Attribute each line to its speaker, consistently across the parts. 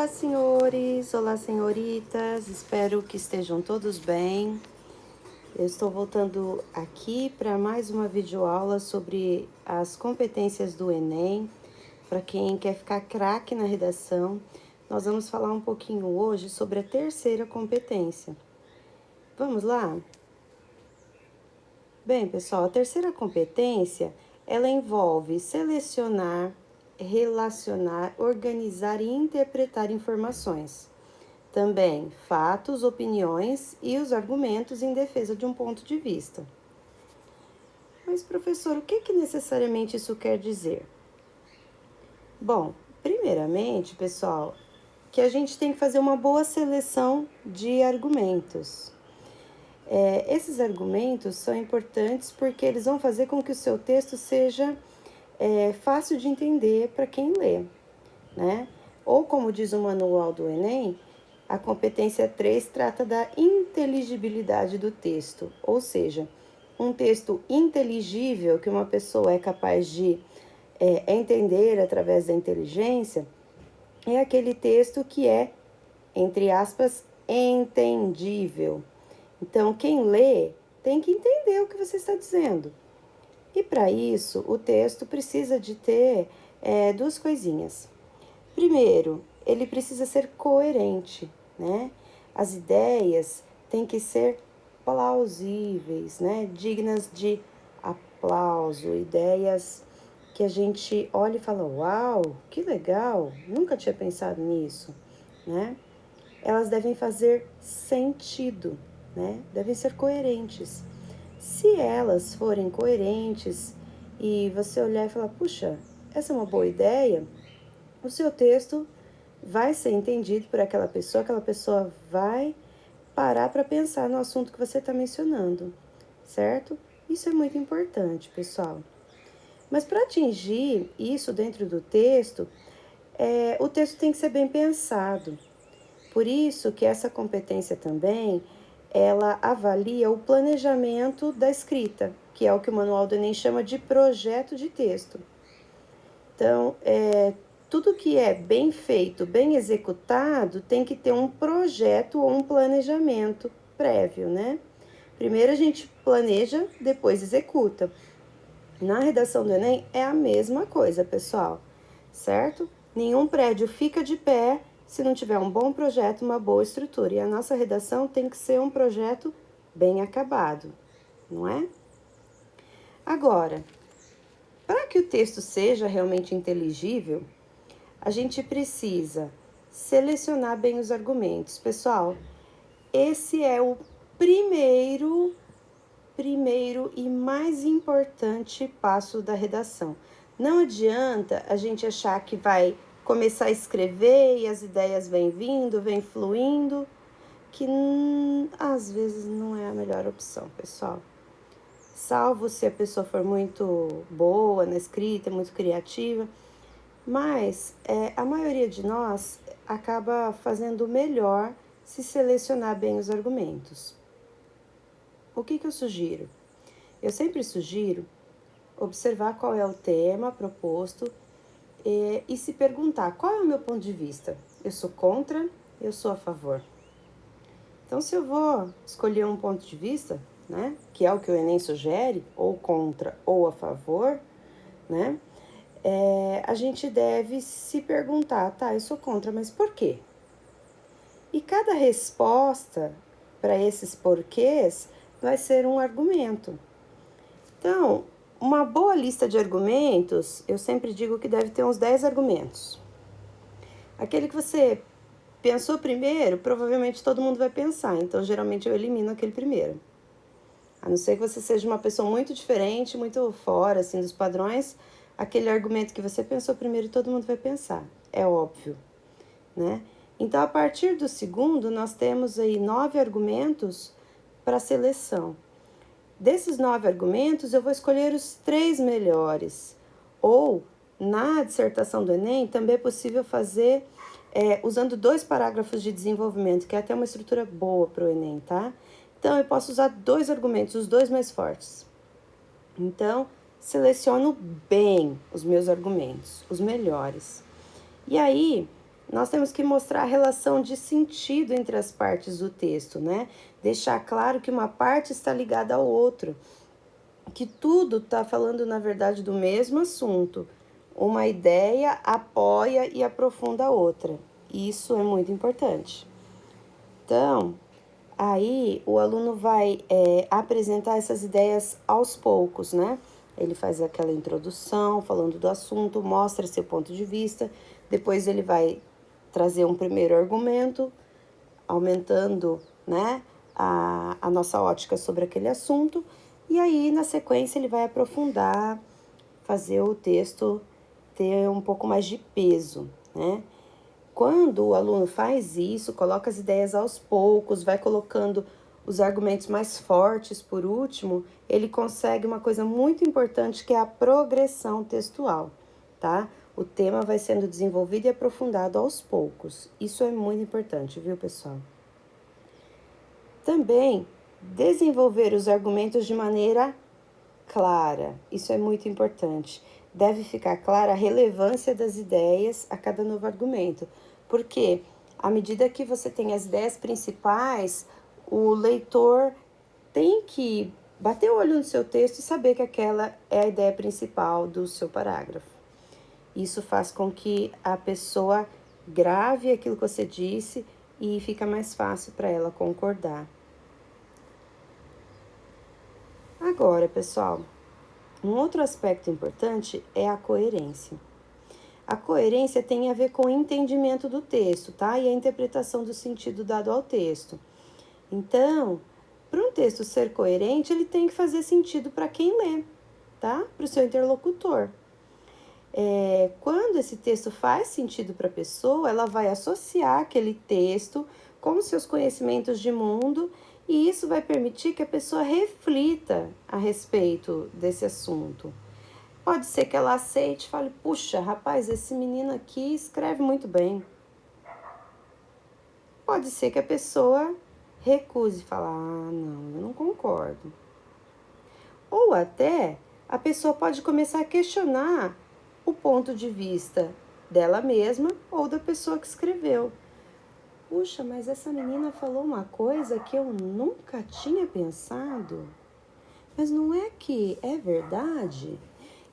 Speaker 1: Olá, senhores! Olá, senhoritas! Espero que estejam todos bem. Eu estou voltando aqui para mais uma videoaula sobre as competências do Enem. Para quem quer ficar craque na redação, nós vamos falar um pouquinho hoje sobre a terceira competência. Vamos lá? Bem, pessoal, a terceira competência, ela envolve selecionar, relacionar, organizar e interpretar informações. Também fatos, opiniões e os argumentos em defesa de um ponto de vista. Mas, professor, o que necessariamente isso quer dizer? Bom, primeiramente, pessoal, que a gente tem que fazer uma boa seleção de argumentos. Esses argumentos são importantes porque eles vão fazer com que o seu texto seja fácil de entender para quem lê, né? Ou, como diz o manual do Enem, a competência 3 trata da inteligibilidade do texto, ou seja, um texto inteligível que uma pessoa é capaz de entender através da inteligência, é aquele texto que é, entre aspas, entendível. Então, quem lê tem que entender o que você está dizendo. E para isso, o texto precisa de ter duas coisinhas. Primeiro, ele precisa ser coerente, né? As ideias têm que ser plausíveis, né? Dignas de aplauso, ideias que a gente olha e fala, uau, que legal, nunca tinha pensado nisso, né? Elas devem fazer sentido, né? Devem ser coerentes. Se elas forem coerentes e você olhar e falar, puxa, essa é uma boa ideia, o seu texto vai ser entendido por aquela pessoa vai parar para pensar no assunto que você está mencionando, certo? Isso é muito importante, pessoal. Mas para atingir isso dentro do texto, o texto tem que ser bem pensado. Por isso que essa competência também, ela avalia o planejamento da escrita, que é o que o Manual do Enem chama de projeto de texto. Então, tudo que é bem feito, bem executado, tem que ter um projeto ou um planejamento prévio, né? Primeiro a gente planeja, depois executa. Na redação do Enem é a mesma coisa, pessoal, certo? Nenhum prédio fica de pé se não tiver um bom projeto, uma boa estrutura. E a nossa redação tem que ser um projeto bem acabado, não é? Agora, para que o texto seja realmente inteligível, a gente precisa selecionar bem os argumentos. Pessoal, esse é o primeiro e mais importante passo da redação. Não adianta a gente achar que vai começar a escrever e as ideias vêm vindo, vêm fluindo, que às vezes não é a melhor opção, pessoal. Salvo se a pessoa for muito boa na escrita, muito criativa, mas a maioria de nós acaba fazendo melhor se selecionar bem os argumentos. O que eu sugiro? Eu sempre sugiro observar qual é o tema proposto e se perguntar qual é o meu ponto de vista. Eu sou contra, eu sou a favor. Então, se eu vou escolher um ponto de vista, né, que é o que o Enem sugere, ou contra ou a favor, né, a gente deve se perguntar, tá, eu sou contra, mas por quê? E cada resposta para esses porquês vai ser um argumento. Então, uma boa lista de argumentos, eu sempre digo que deve ter uns 10 argumentos. Aquele que você pensou primeiro, provavelmente todo mundo vai pensar, então geralmente eu elimino aquele primeiro. A não ser que você seja uma pessoa muito diferente, muito fora assim dos padrões, aquele argumento que você pensou primeiro todo mundo vai pensar, é óbvio, né? Então, a partir do segundo, nós temos aí 9 argumentos para seleção. Desses 9 argumentos, eu vou escolher os 3 melhores. Ou, na dissertação do Enem, também é possível fazer usando 2 parágrafos de desenvolvimento, que é até uma estrutura boa para o Enem, tá? Então, eu posso usar 2 argumentos, os 2 mais fortes. Então, seleciono bem os meus argumentos, os melhores. E aí, nós temos que mostrar a relação de sentido entre as partes do texto, né? Deixar claro que uma parte está ligada ao outro, que tudo está falando, na verdade, do mesmo assunto. Uma ideia apoia e aprofunda a outra. Isso é muito importante. Então, aí o aluno vai apresentar essas ideias aos poucos, né? Ele faz aquela introdução, falando do assunto, mostra seu ponto de vista, depois ele vai trazer um primeiro argumento, aumentando, né, a nossa ótica sobre aquele assunto, e aí, na sequência, ele vai aprofundar, fazer o texto ter um pouco mais de peso, né? Quando o aluno faz isso, coloca as ideias aos poucos, vai colocando os argumentos mais fortes por último, ele consegue uma coisa muito importante que é a progressão textual, tá? O tema vai sendo desenvolvido e aprofundado aos poucos. Isso é muito importante, viu, pessoal? Também desenvolver os argumentos de maneira clara. Isso é muito importante. Deve ficar clara a relevância das ideias a cada novo argumento. Porque, à medida que você tem as ideias principais, o leitor tem que bater o olho no seu texto e saber que aquela é a ideia principal do seu parágrafo. Isso faz com que a pessoa grave aquilo que você disse e fica mais fácil para ela concordar. Agora, pessoal, um outro aspecto importante é a coerência. A coerência tem a ver com o entendimento do texto, tá? E a interpretação do sentido dado ao texto. Então, para um texto ser coerente, ele tem que fazer sentido para quem lê, tá? Para o seu interlocutor. Quando esse texto faz sentido para a pessoa, ela vai associar aquele texto com os seus conhecimentos de mundo e isso vai permitir que a pessoa reflita a respeito desse assunto. Pode ser que ela aceite e fale, puxa, rapaz, esse menino aqui escreve muito bem. Pode ser que a pessoa recuse e fale, não, eu não concordo. Ou até a pessoa pode começar a questionar o ponto de vista dela mesma ou da pessoa que escreveu. Puxa, mas essa menina falou uma coisa que eu nunca tinha pensado. Mas não é que é verdade?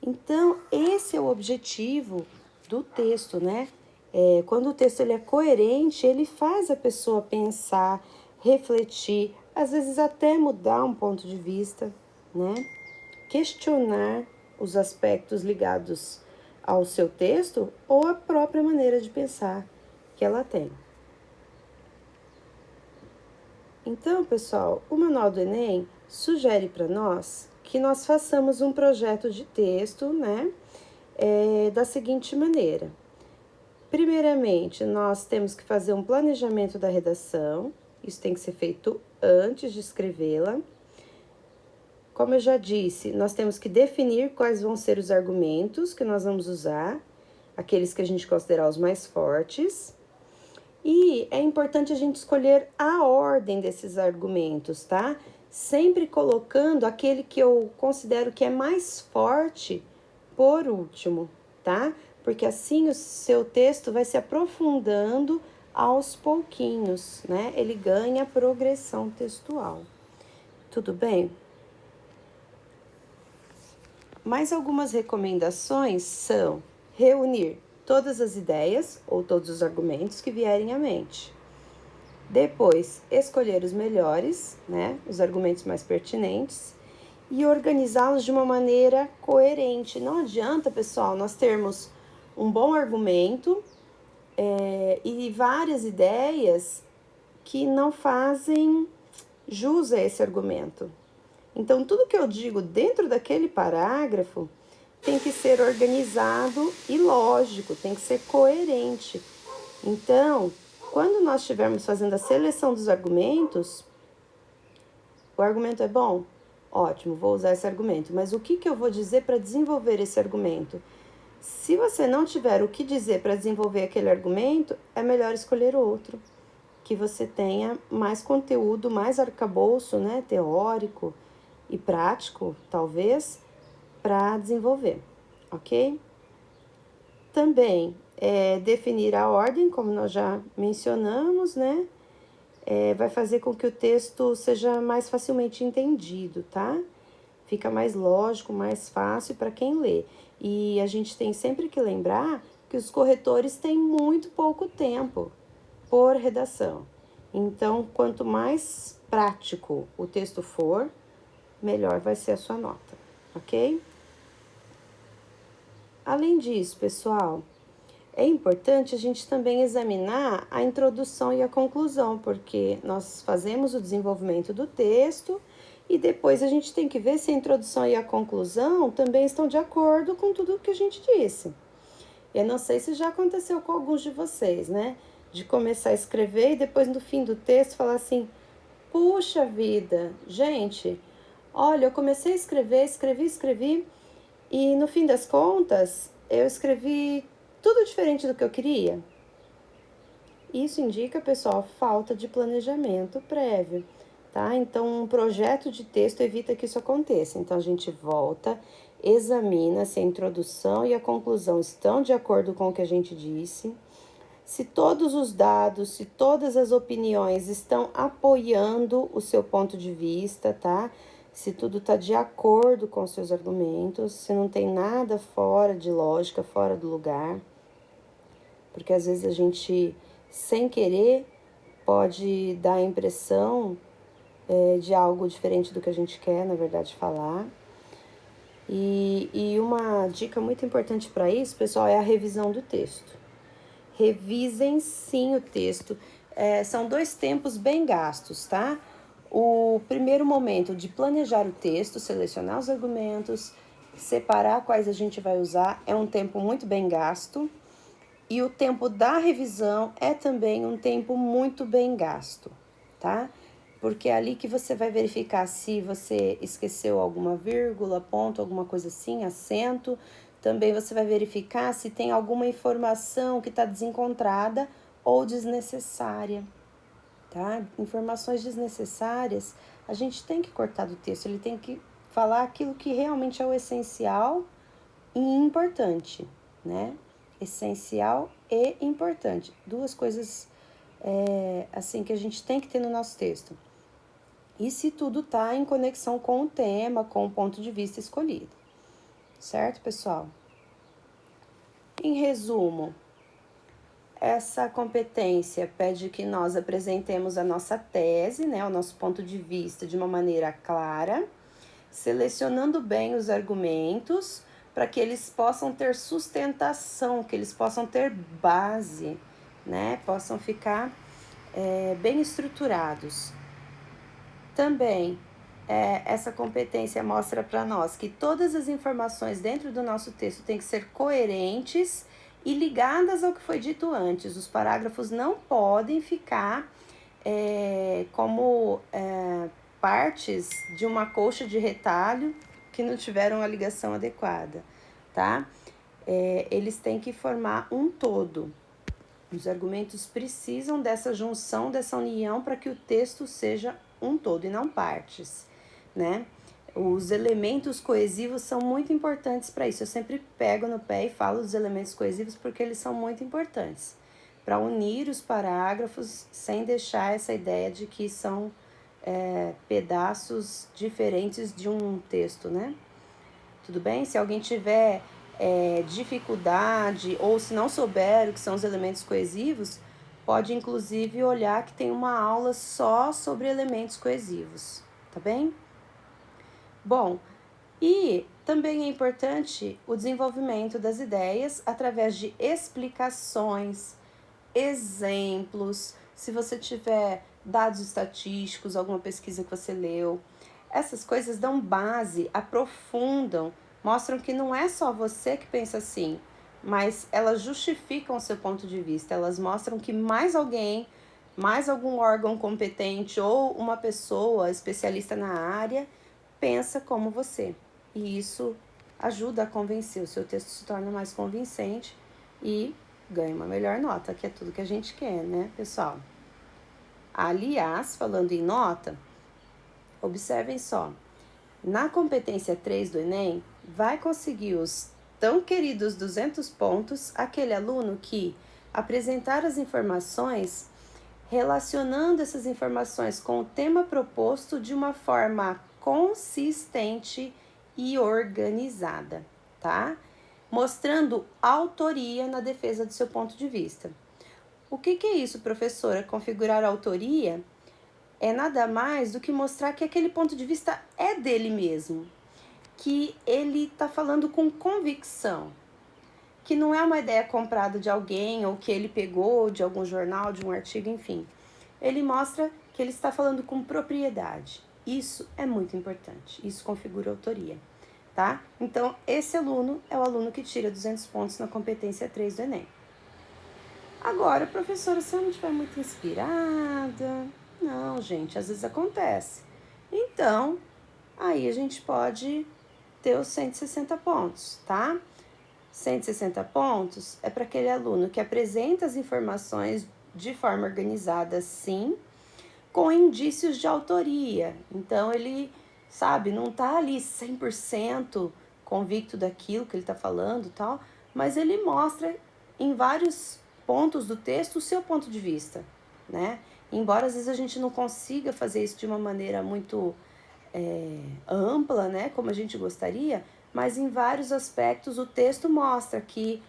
Speaker 1: Então, esse é o objetivo do texto, né? Quando o texto ele é coerente, ele faz a pessoa pensar, refletir, às vezes até mudar um ponto de vista, né? Questionar os aspectos ligados ao seu texto ou a própria maneira de pensar que ela tem. Então, pessoal, o Manual do Enem sugere para nós que nós façamos um projeto de texto, né, da seguinte maneira. Primeiramente, nós temos que fazer um planejamento da redação, isso tem que ser feito antes de escrevê-la. Como eu já disse, nós temos que definir quais vão ser os argumentos que nós vamos usar, aqueles que a gente considerar os mais fortes. E é importante a gente escolher a ordem desses argumentos, tá? Sempre colocando aquele que eu considero que é mais forte por último, tá? Porque assim o seu texto vai se aprofundando aos pouquinhos, né? Ele ganha progressão textual. Tudo bem? Mais algumas recomendações são reunir todas as ideias ou todos os argumentos que vierem à mente. Depois, escolher os melhores, né, os argumentos mais pertinentes e organizá-los de uma maneira coerente. Não adianta, pessoal, nós termos um bom argumento e várias ideias que não fazem jus a esse argumento. Então, tudo que eu digo dentro daquele parágrafo tem que ser organizado e lógico, tem que ser coerente. Então, quando nós estivermos fazendo a seleção dos argumentos, o argumento é bom? Ótimo, vou usar esse argumento. Mas o que eu vou dizer para desenvolver esse argumento? Se você não tiver o que dizer para desenvolver aquele argumento, é melhor escolher outro, que você tenha mais conteúdo, mais arcabouço, né, teórico e prático, talvez, para desenvolver, ok? Também definir a ordem, como nós já mencionamos, né? Vai fazer com que o texto seja mais facilmente entendido, tá? Fica mais lógico, mais fácil para quem lê. E a gente tem sempre que lembrar que os corretores têm muito pouco tempo por redação. Então, quanto mais prático o texto for, melhor vai ser a sua nota, ok? Além disso, pessoal, é importante a gente também examinar a introdução e a conclusão, porque nós fazemos o desenvolvimento do texto e depois a gente tem que ver se a introdução e a conclusão também estão de acordo com tudo o que a gente disse. Eu não sei se já aconteceu com alguns de vocês, né? De começar a escrever e depois no fim do texto falar assim: puxa vida, gente, olha, eu comecei a escrever, escrevi, e no fim das contas eu escrevi tudo diferente do que eu queria. Isso indica, pessoal, falta de planejamento prévio, tá? Então, um projeto de texto evita que isso aconteça. Então, a gente volta, examina se a introdução e a conclusão estão de acordo com o que a gente disse, se todos os dados, se todas as opiniões estão apoiando o seu ponto de vista, tá? Se tudo está de acordo com os seus argumentos, se não tem nada fora de lógica, fora do lugar. Porque às vezes a gente, sem querer, pode dar a impressão de algo diferente do que a gente quer, na verdade, falar. E uma dica muito importante para isso, pessoal, é a revisão do texto. Revisem sim o texto. São 2 tempos bem gastos, tá? O primeiro momento de planejar o texto, selecionar os argumentos, separar quais a gente vai usar, é um tempo muito bem gasto. E o tempo da revisão é também um tempo muito bem gasto, tá? Porque é ali que você vai verificar se você esqueceu alguma vírgula, ponto, alguma coisa assim, acento. Também você vai verificar se tem alguma informação que está desencontrada ou desnecessária, tá? Informações desnecessárias, a gente tem que cortar do texto, ele tem que falar aquilo que realmente é o essencial e importante, né? Essencial e importante. 2 coisas assim que a gente tem que ter no nosso texto. E se tudo tá em conexão com o tema, com o ponto de vista escolhido. Certo, pessoal? Em resumo, essa competência pede que nós apresentemos a nossa tese, né, o nosso ponto de vista de uma maneira clara, selecionando bem os argumentos, para que eles possam ter sustentação, que eles possam ter base, né? Possam ficar bem estruturados. Também, essa competência mostra para nós que todas as informações dentro do nosso texto têm que ser coerentes e ligadas ao que foi dito antes. Os parágrafos não podem ficar como partes de uma colcha de retalho que não tiveram a ligação adequada, tá? Eles têm que formar um todo. Os argumentos precisam dessa junção, dessa união, para que o texto seja um todo e não partes, né? Os elementos coesivos são muito importantes para isso. Eu sempre pego no pé e falo dos elementos coesivos porque eles são muito importantes para unir os parágrafos sem deixar essa ideia de que são pedaços diferentes de um texto, né? Tudo bem? Se alguém tiver dificuldade ou se não souber o que são os elementos coesivos, pode inclusive olhar que tem uma aula só sobre elementos coesivos, tá bem? Bom, e também é importante o desenvolvimento das ideias através de explicações, exemplos, se você tiver dados estatísticos, alguma pesquisa que você leu. Essas coisas dão base, aprofundam, mostram que não é só você que pensa assim, mas elas justificam o seu ponto de vista, elas mostram que mais alguém, mais algum órgão competente ou uma pessoa especialista na área pensa como você. E isso ajuda a convencer, o seu texto se torna mais convincente e ganha uma melhor nota, que é tudo que a gente quer, né, pessoal? Aliás, falando em nota, observem só, na competência 3 do Enem, vai conseguir os tão queridos 200 pontos aquele aluno que apresentar as informações relacionando essas informações com o tema proposto de uma forma consistente e organizada, tá? Mostrando autoria na defesa do seu ponto de vista. O que é isso, professora? Configurar a autoria é nada mais do que mostrar que aquele ponto de vista é dele mesmo, que ele está falando com convicção, que não é uma ideia comprada de alguém ou que ele pegou de algum jornal, de um artigo, enfim. Ele mostra que ele está falando com propriedade. Isso é muito importante, isso configura autoria, tá? Então, esse aluno é o aluno que tira 200 pontos na competência 3 do Enem. Agora, professora, se eu não estiver muito inspirada... Não, gente, às vezes acontece. Então, aí a gente pode ter os 160 pontos, tá? 160 pontos é para aquele aluno que apresenta as informações de forma organizada, sim, com indícios de autoria. Então, ele, sabe, não tá ali 100% convicto daquilo que ele tá falando e tal, mas ele mostra em vários pontos do texto o seu ponto de vista, né? Embora às vezes a gente não consiga fazer isso de uma maneira muito ampla, né, como a gente gostaria, mas em vários aspectos o texto mostra que,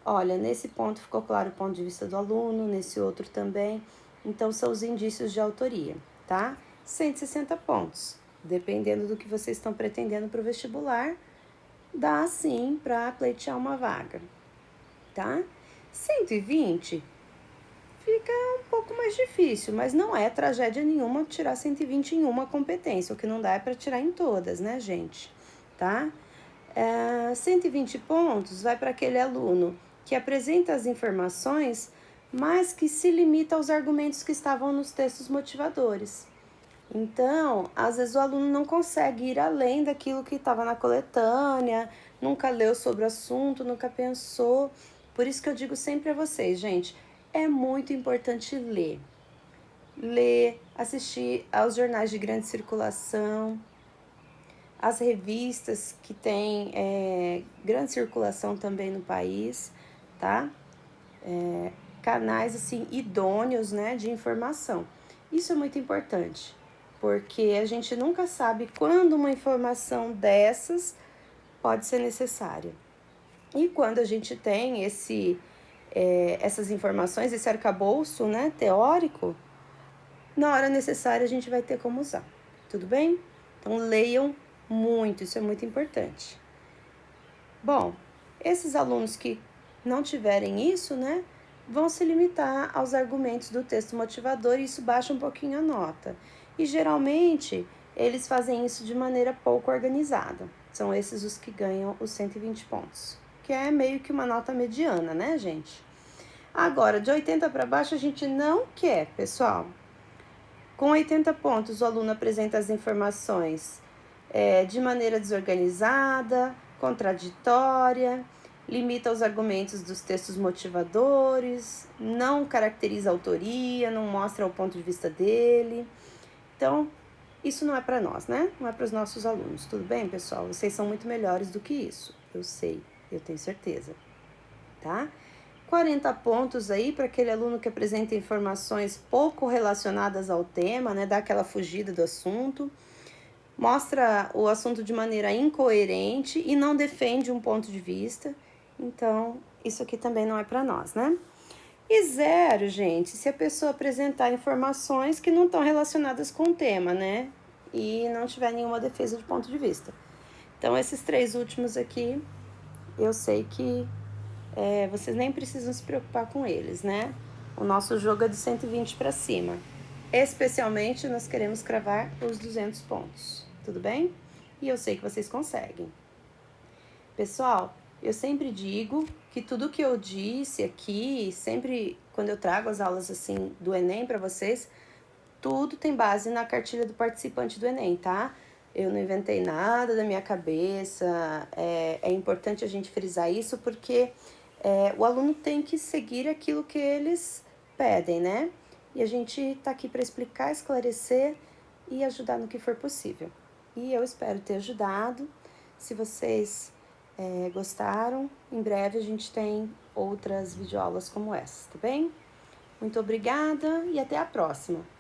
Speaker 1: olha, nesse ponto ficou claro o ponto de vista do aluno, nesse outro também. Então, são os indícios de autoria, tá? 160 pontos. Dependendo do que vocês estão pretendendo para o vestibular, dá sim para pleitear uma vaga, tá? 120 fica um pouco mais difícil, mas não é tragédia nenhuma tirar 120 em uma competência. O que não dá é para tirar em todas, né, gente? Tá? 120 pontos vai para aquele aluno que apresenta as informações, mas que se limita aos argumentos que estavam nos textos motivadores. Então, às vezes o aluno não consegue ir além daquilo que estava na coletânea, nunca leu sobre o assunto, nunca pensou. Por isso que eu digo sempre a vocês, gente, é muito importante ler. Ler, assistir aos jornais de grande circulação, as revistas que têm grande circulação também no país, tá? Canais, assim, idôneos, né, de informação. Isso é muito importante, porque a gente nunca sabe quando uma informação dessas pode ser necessária. E quando a gente tem essas informações, esse arcabouço, né, teórico, na hora necessária a gente vai ter como usar, tudo bem? Então, leiam muito, isso é muito importante. Bom, esses alunos que não tiverem isso, né, vão se limitar aos argumentos do texto motivador e isso baixa um pouquinho a nota. E geralmente eles fazem isso de maneira pouco organizada. São esses os que ganham os 120 pontos, que é meio que uma nota mediana, né, gente? Agora, de 80 para baixo a gente não quer, pessoal. Com 80 pontos, o aluno apresenta as informações de maneira desorganizada, contraditória, limita os argumentos dos textos motivadores, não caracteriza a autoria, não mostra o ponto de vista dele. Então, isso não é para nós, né? Não é para os nossos alunos. Tudo bem, pessoal? Vocês são muito melhores do que isso. Eu sei, eu tenho certeza, tá? 40 pontos aí para aquele aluno que apresenta informações pouco relacionadas ao tema, né? Dá aquela fugida do assunto, mostra o assunto de maneira incoerente e não defende um ponto de vista. Então, isso aqui também não é para nós, né? E 0, gente, se a pessoa apresentar informações que não estão relacionadas com o tema, né? E não tiver nenhuma defesa de ponto de vista. Então, esses 3 últimos aqui, eu sei que vocês nem precisam se preocupar com eles, né? O nosso jogo é de 120 para cima. Especialmente, nós queremos cravar os 200 pontos, tudo bem? E eu sei que vocês conseguem. Pessoal, eu sempre digo que tudo que eu disse aqui, sempre quando eu trago as aulas assim do Enem para vocês, tudo tem base na cartilha do participante do Enem, tá? Eu não inventei nada da minha cabeça, é importante a gente frisar isso porque o aluno tem que seguir aquilo que eles pedem, né? E a gente tá aqui para explicar, esclarecer e ajudar no que for possível. E eu espero ter ajudado. Se vocês Gostaram? Em breve a gente tem outras videoaulas como essa, tá bem? Muito obrigada e até a próxima!